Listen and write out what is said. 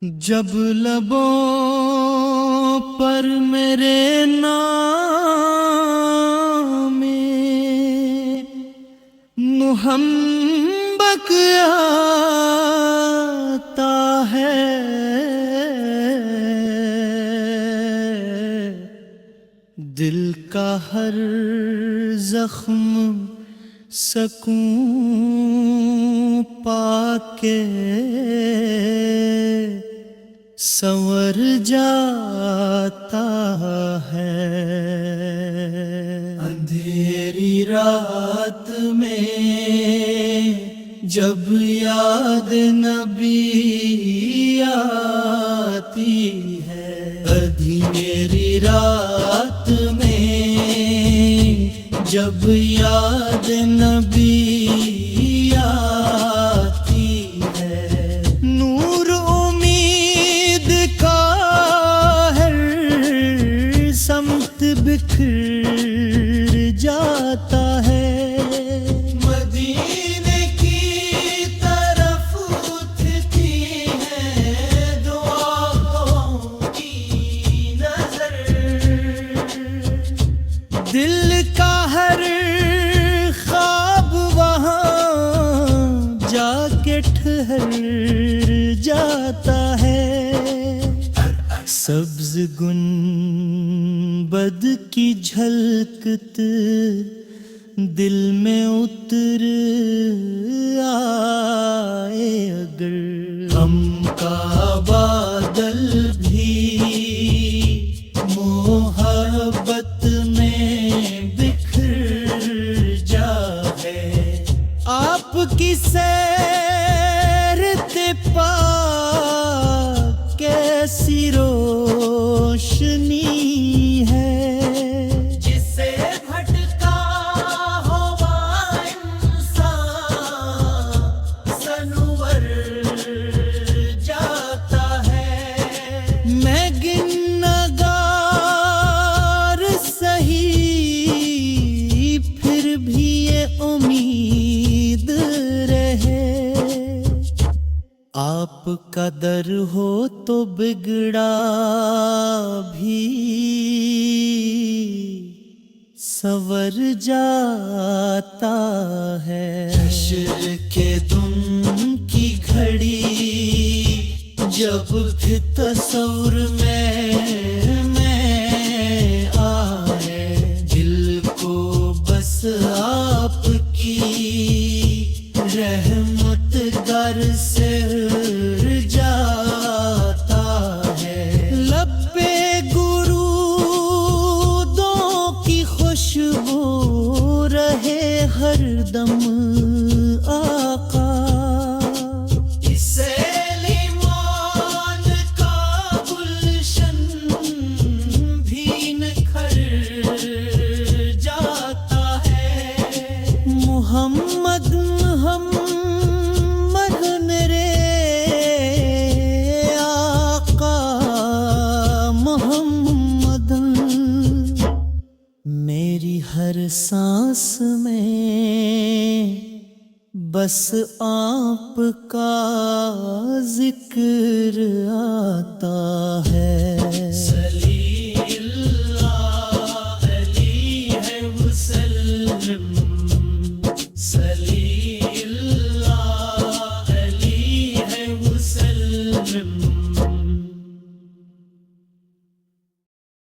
جب لبوں پر میرے نام محمد آتا ہے، دل کا ہر زخم سکون پا کے سنور جاتا ہے۔ اندھیری رات میں جب یاد نبی آتی ہے، اندھیری رات میں جب یاد نبی آتی ہے، نور امید کا ہر سمت بکھر جاتا ہے، مدینے کی طرف اٹھتی ہے دعاؤں کی نظر، دل کا ہر خواب وہاں جا کے ٹھہر جاتا ہے، سبز گنبد کی جھلکت دل میں اتر آئے اگر، غم کا بادل بھی محبت میں بکھر جائے، آپ کی سیرت پا کیسی روشنی ہے، جسے بھٹکا ہوا انسان سنور جاتا ہے، میں گنہگار سہی پھر بھی یہ امید رہے، آپ کا در ہو تو بگڑا بھی سنور جاتا ہے، حشر کے دن کی گھڑی جب بھی تصور میں آئے، دل کو بس آپ کی رحمت گر سے جاتا ہے، لب پہ درودوں کی خوشبو رہے ہر دم آقا، اسے لیمان کا گلشن بھی نکھر جاتا ہے، محمد میرے آقا محمد، میری ہر سانس میں بس آپ کا ذکر آتا ہے، صلی اللہ علیہ وسلم، صلی اللہ علیہ وسلم۔